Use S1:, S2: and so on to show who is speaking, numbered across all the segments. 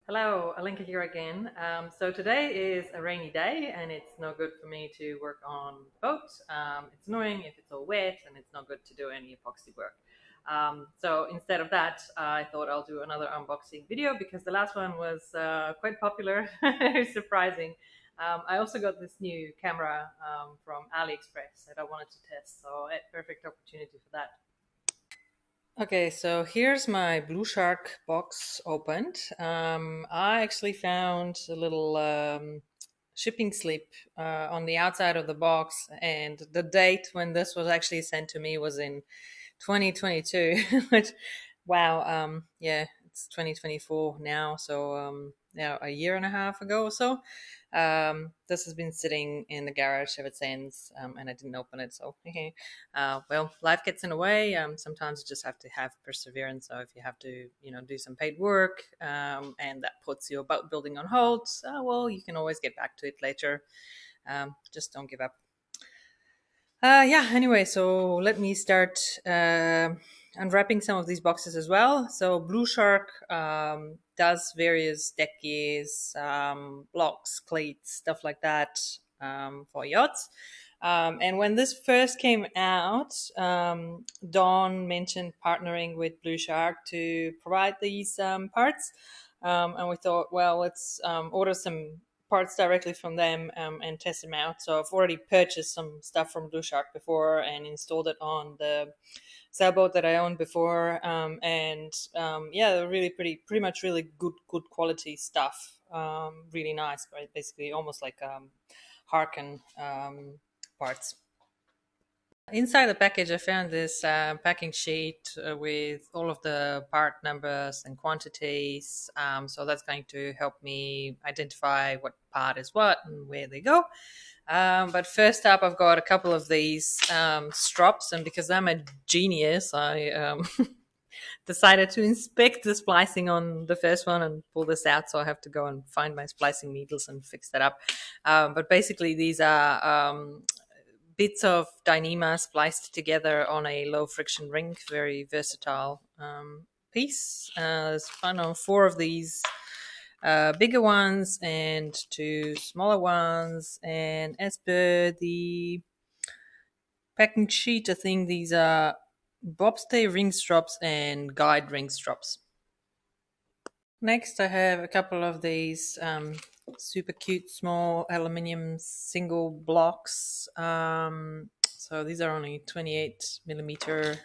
S1: Hello, Alinka here again. So today is a rainy day and it's no good for me to work on the boat. It's annoying if it's all wet and it's not good to do any epoxy work. So instead of that, I thought I'll do another unboxing video because the last one was quite popular, very surprising. I also got this new camera from AliExpress that I wanted to test, so a perfect opportunity for that. Okay, so here's my BlueShark box opened. I actually found a little shipping slip on the outside of the box, and the date when this was actually sent to me was in 2022. Which, wow, yeah, it's 2024 now, so yeah, a year and a half ago or so. This has been sitting in the garage ever since, and I didn't open it. So, well, life gets in the way. Sometimes you just have to have perseverance. So if you have to, do some paid work, and that puts your boat building on hold, well, you can always get back to it later. Just don't give up. Yeah, anyway, so let me start unwrapping some of these boxes as well. So BlueShark does various deck gears, blocks, cleats, stuff like that, for yachts. And when this first came out, Dawn mentioned partnering with BlueShark to provide these parts. And we thought, well, let's order some parts directly from them, and test them out. So I've already purchased some stuff from BlueShark before and installed it on the sailboat that I owned before. And yeah, they're really pretty much really good quality stuff. Really nice, right? Basically, almost like Harken parts. Inside the package, I found this packing sheet with all of the part numbers and quantities. So that's going to help me identify what part is what and where they go. But first up, I've got a couple of these strops, and because I'm a genius, I decided to inspect the splicing on the first one and pull this out. So I have to go and find my splicing needles and fix that up. But basically, these are bits of Dyneema spliced together on a low friction ring. Very versatile piece. There's four of these bigger ones and two smaller ones. And as per the packing sheet, I think these are bobstay ring strops and guide ring strops. Next, I have a couple of these super cute small aluminium single blocks. So these are only 28 millimeter.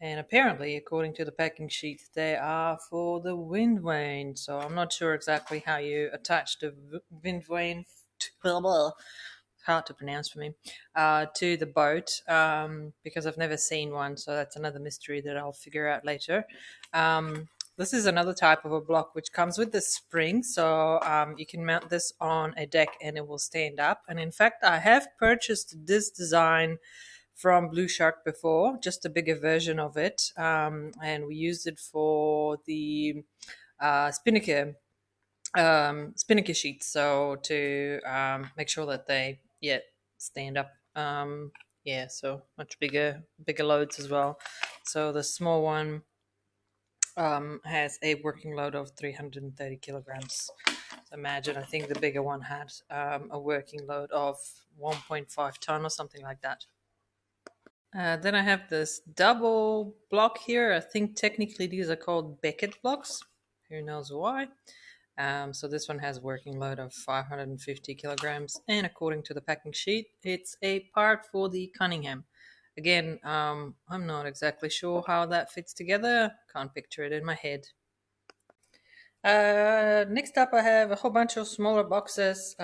S1: And apparently, according to the packing sheet, they are for the wind vane. So I'm not sure exactly how you attach the wind vane. Hard to pronounce for me, to the boat, because I've never seen one. So that's another mystery that I'll figure out later. This is another type of a block which comes with the spring. So you can mount this on a deck and it will stand up. And in fact, I have purchased this design from BlueShark before, just a bigger version of it. And we used it for the spinnaker sheets, so to make sure that they stand up. Yeah, so much bigger loads as well. So the small one has a working load of 330 kilograms. So imagine, I think the bigger one had a working load of 1.5 ton or something like that. Then I have this double block here. I think technically these are called Beckett blocks. Who knows why? So this one has a working load of 550 kilograms, and according to the packing sheet, it's a part for the Cunningham. Again, I'm not exactly sure how that fits together. Can't picture it in my head. Next up, I have a whole bunch of smaller boxes,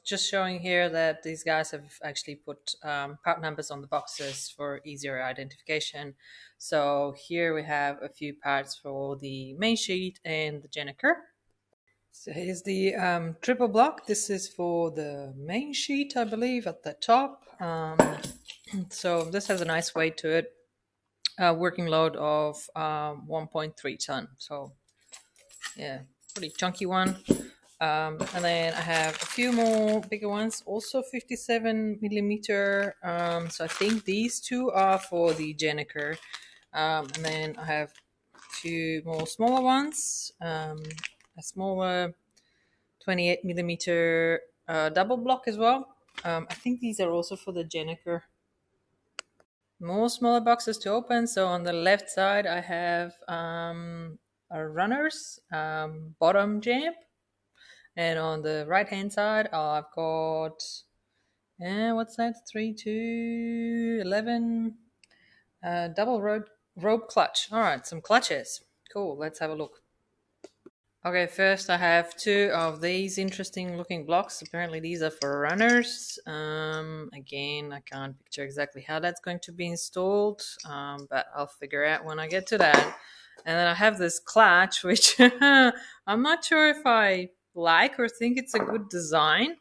S1: just showing here that these guys have actually put part numbers on the boxes for easier identification. So here we have a few parts for the main sheet and the Jenniker. So here's the triple block. This is for the main sheet, I believe, at the top. So this has a nice weight to it. Working load of 1.3 ton. So yeah, pretty chunky one. And then I have a few more bigger ones, also 57 millimeter. So I think these two are for the Jenniker. And then I have few more smaller ones. A smaller 28 millimeter double block as well. I think these are also for the Jenniker. More smaller boxes to open. So on the left side, I have a runner's bottom jam. And on the right hand side, I've got, what's that? 3, 2, 11. Double rope clutch. All right, some clutches. Cool, let's have a look. Okay, first I have two of these interesting looking blocks. Apparently these are for runners. Again, I can't picture exactly how that's going to be installed, but I'll figure out when I get to that. And then I have this clutch, which I'm not sure if I like or think it's a good design.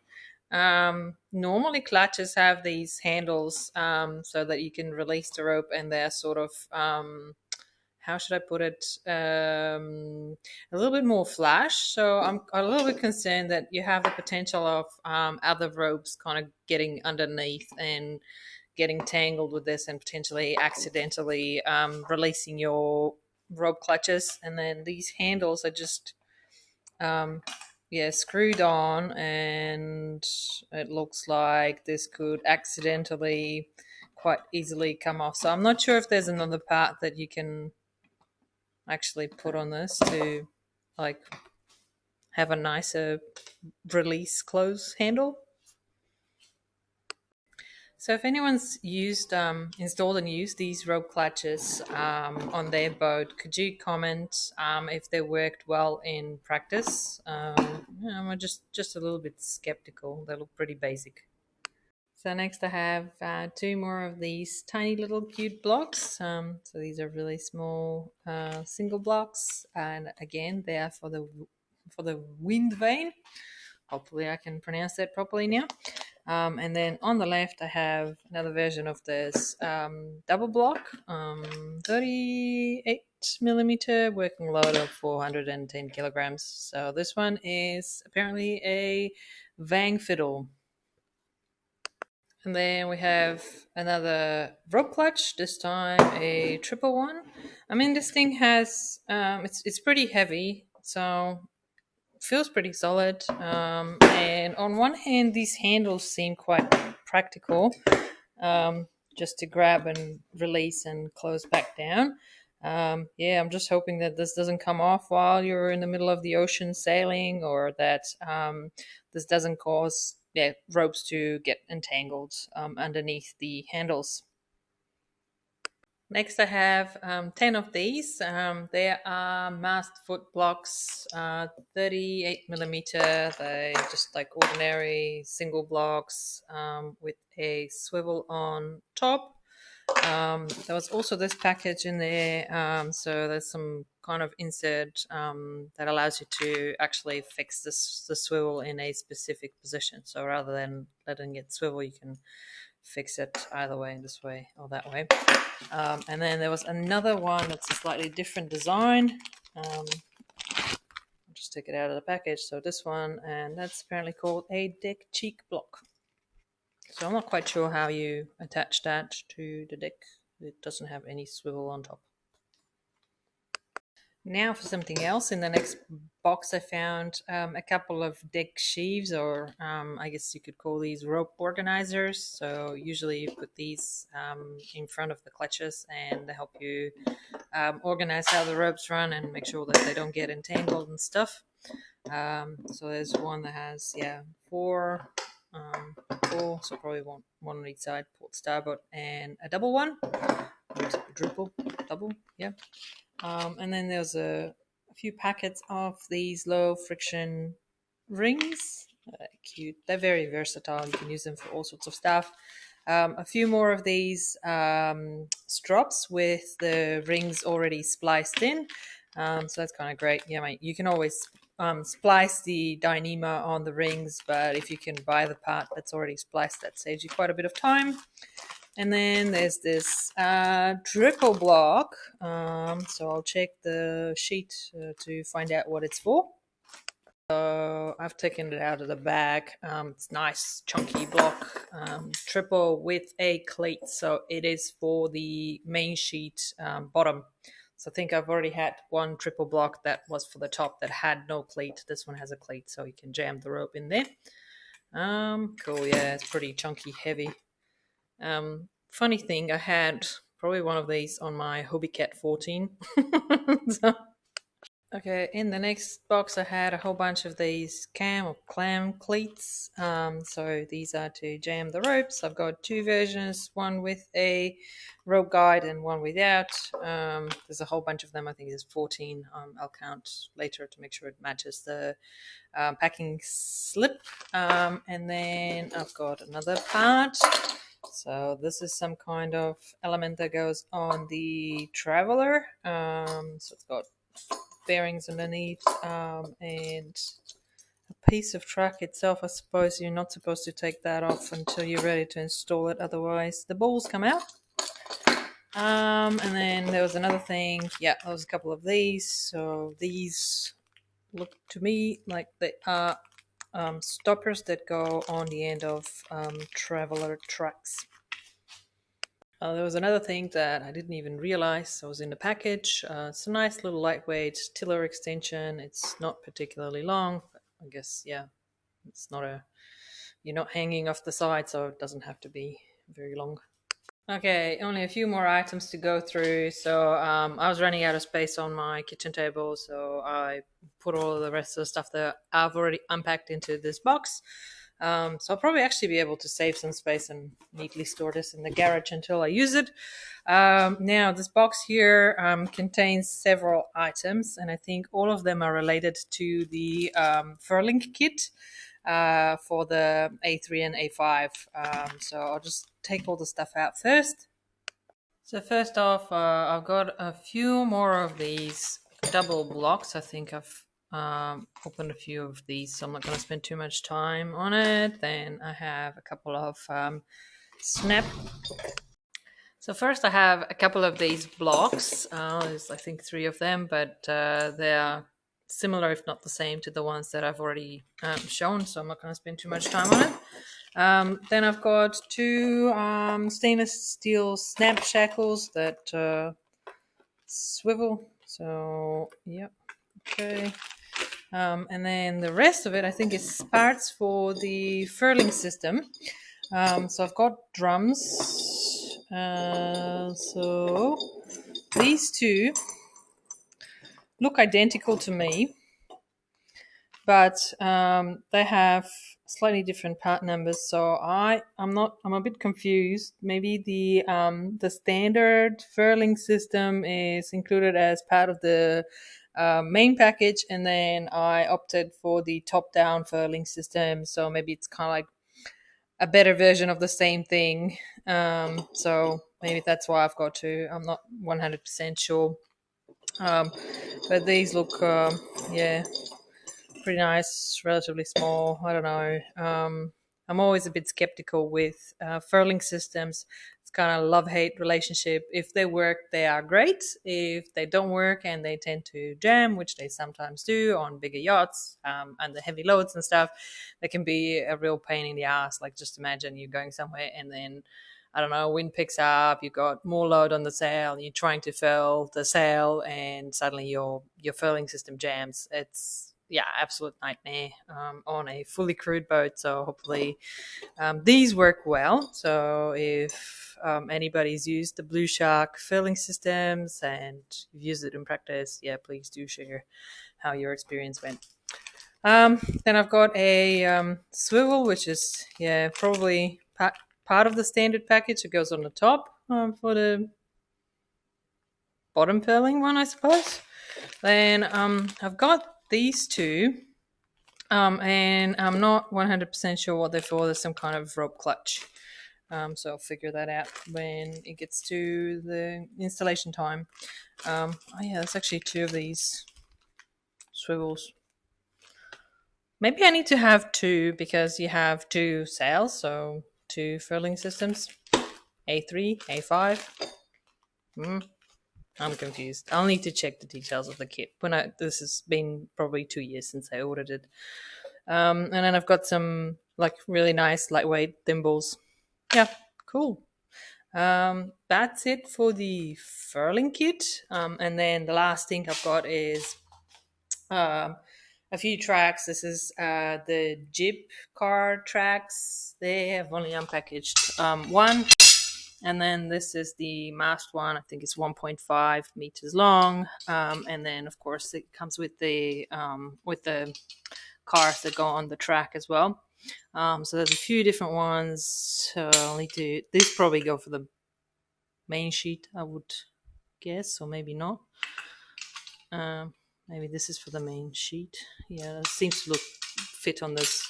S1: Normally clutches have these handles so that you can release the rope, and they're sort of how should I put it? A little bit more flash. So I'm a little bit concerned that you have the potential of other ropes kind of getting underneath and getting tangled with this and potentially accidentally releasing your rope clutches. And then these handles are just screwed on, and it looks like this could accidentally quite easily come off. So I'm not sure if there's another part that you can actually put on this to like have a nicer release close handle. So if anyone's used installed and used these rope clutches on their boat, could you comment if they worked well in practice? I'm just a little bit skeptical. They look pretty basic. So next I have two more of these tiny little cute blocks. So these are really small single blocks, and again they are for the wind vane. Hopefully I can pronounce that properly now. And then on the left I have another version of this double block, 38 millimeter working load of 410 kilograms. So this one is apparently a Vang fiddle. And then we have another rope clutch, this time a triple one. I mean, this thing has, it's pretty heavy, so feels pretty solid. And on one hand, these handles seem quite practical, just to grab and release and close back down. I'm just hoping that this doesn't come off while you're in the middle of the ocean sailing, or that this doesn't cause ropes to get entangled underneath the handles. Next I have 10 of these. They are mast foot blocks, 38 millimeter. They just like ordinary single blocks with a swivel on top. There was also this package in there, so there's some kind of insert that allows you to actually fix the swivel in a specific position. So rather than letting it swivel, you can fix it either way, this way or that way. And then there was another one that's a slightly different design. I'll just take it out of the package. So this one, and that's apparently called a deck cheek block. So I'm not quite sure how you attach that to the deck. It doesn't have any swivel on top. Now for something else. In the next box I found a couple of deck sheaves, or I guess you could call these rope organizers. So usually you put these in front of the clutches, and they help you organize how the ropes run and make sure that they don't get entangled and stuff. So there's one that has four, so probably one on each side, port starboard, and a double one, quadruple, double, and then there's a few packets of these low friction rings. Cute. They're very versatile. You can use them for all sorts of stuff. A few more of these strops with the rings already spliced in. So that's kind of great. You can always splice the Dyneema on the rings, but if you can buy the part that's already spliced, that saves you quite a bit of time. And then there's this triple block. So I'll check the sheet to find out what it's for. So I've taken it out of the bag. It's nice, chunky block, triple with a cleat. So it is for the main sheet bottom. So I think I've already had one triple block that was for the top that had no cleat. This one has a cleat, so you can jam the rope in there. Cool, yeah, it's pretty chunky, heavy. Funny thing, I had probably one of these on my Hobie Cat 14. So okay, in the next box, I had a whole bunch of these cam or clam cleats. So these are to jam the ropes. I've got two versions, one with a rope guide and one without. There's a whole bunch of them. I think there's 14. I'll count later to make sure it matches the packing slip. And then I've got another part. So this is some kind of element that goes on the Traveler. So it's got bearings underneath, and a piece of track itself. I suppose you're not supposed to take that off until you're ready to install it, otherwise the balls come out. And then there was another thing. Yeah, there was a couple of these. So these look to me like they are stoppers that go on the end of Traveler tracks. There was another thing that I didn't even realize was in the package. It's a nice little lightweight tiller extension. It's not particularly long, but I guess, yeah, it's not you're not hanging off the side, so it doesn't have to be very long. Okay, only a few more items to go through. So I was running out of space on my kitchen table, so I put all of the rest of the stuff that I've already unpacked into this box. So I'll probably actually be able to save some space and neatly store this in the garage until I use it. Now, this box here contains several items, and I think all of them are related to the furling kit for the A3 and A5. So I'll just take all the stuff out first. So first off, I've got a few more of these double blocks. I think I've opened a few of these, so I'm not going to spend too much time on it. Then I have a couple of snap. So first I have a couple of these blocks. There's I think 3 of them, but they are similar, if not the same, to the ones that I've already shown, so I'm not going to spend too much time on it. Then I've got 2 stainless steel snap shackles that swivel. So, yep, okay. And then the rest of it, I think, is parts for the furling system. So I've got drums. So these 2 look identical to me, but they have slightly different part numbers. So I'm a bit confused. Maybe the standard furling system is included as part of the main package, and then I opted for the top-down furling system. So maybe it's kind of like a better version of the same thing. So maybe that's why I've got 2. I'm not 100% sure. But these look, yeah, pretty nice, relatively small. I don't know. I'm always a bit skeptical with furling systems. It's kind of love-hate relationship. If they work, they are great. If they don't work and they tend to jam, which they sometimes do on bigger yachts and the heavy loads and stuff, they can be a real pain in the ass. Like, just imagine you're going somewhere and then, I don't know, wind picks up, you've got more load on the sail, you're trying to furl the sail, and suddenly your furling system jams. It's, yeah, absolute nightmare on a fully crewed boat. So hopefully these work well. So if anybody's used the BlueShark furling systems and you've used it in practice, yeah, please do share how your experience went. Then I've got a swivel, which is, yeah, probably part of the standard package. It goes on the top for the bottom furling one, I suppose. Then I've got these 2, and I'm not 100% sure what they're for. There's some kind of rope clutch. So I'll figure that out when it gets to the installation time. Oh yeah, there's actually 2 of these swivels. Maybe I need to have 2 because you have 2 sails, so 2 furling systems. A3, A5. I'm confused. I'll need to check the details of the kit. This has been probably 2 years since I ordered it. And then I've got some like really nice lightweight thimbles. Yeah, cool. That's it for the furling kit. And then the last thing I've got is um, a few tracks. This is the jib car tracks. They have only unpackaged one. And then this is the mast one. I think it's 1.5 meters long. And then of course it comes with the cars that go on the track as well. So there's a few different ones. So I'll need to. These probably go for the main sheet, I would guess, or maybe not. Maybe this is for the main sheet. Yeah, it seems to look fit on this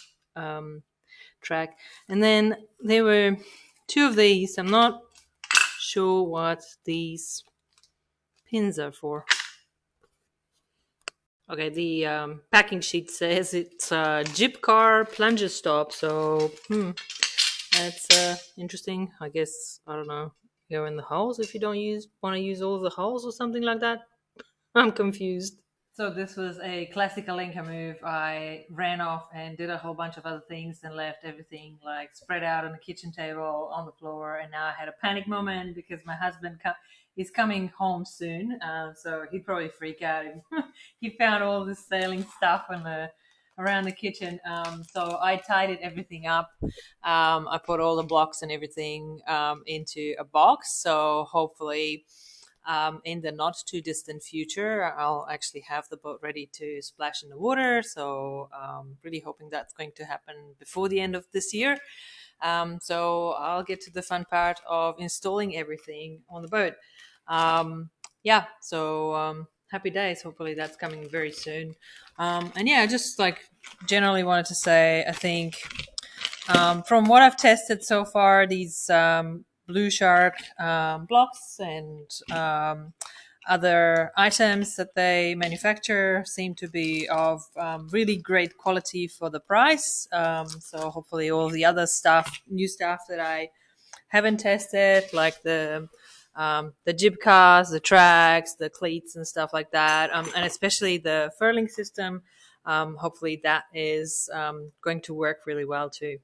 S1: track. And then there were two of these. I'm not sure what these pins are for. Okay, the packing sheet says it's a jib car plunger stop. So that's interesting. I guess I don't know. Go in the holes if you don't want to use all of the holes or something like that. I'm confused. So this was a classic Alenka move. I ran off and did a whole bunch of other things and left everything like spread out on the kitchen table on the floor. And now I had a panic moment because my husband is coming home soon. So he'd probably freak out. He found all this sailing stuff around the kitchen. So I tidied everything up. I put all the blocks and everything into a box. So hopefully in the not too distant future, I'll actually have the boat ready to splash in the water. So really hoping that's going to happen before the end of this year. So I'll get to the fun part of installing everything on the boat. Yeah, so happy days. Hopefully that's coming very soon. And yeah, just like generally wanted to say, I think from what I've tested so far, these BlueShark blocks and other items that they manufacture seem to be of really great quality for the price. So hopefully all the other new stuff that I haven't tested, like the jib cars, the tracks, the cleats and stuff like that, and especially the furling system. Hopefully that is going to work really well too.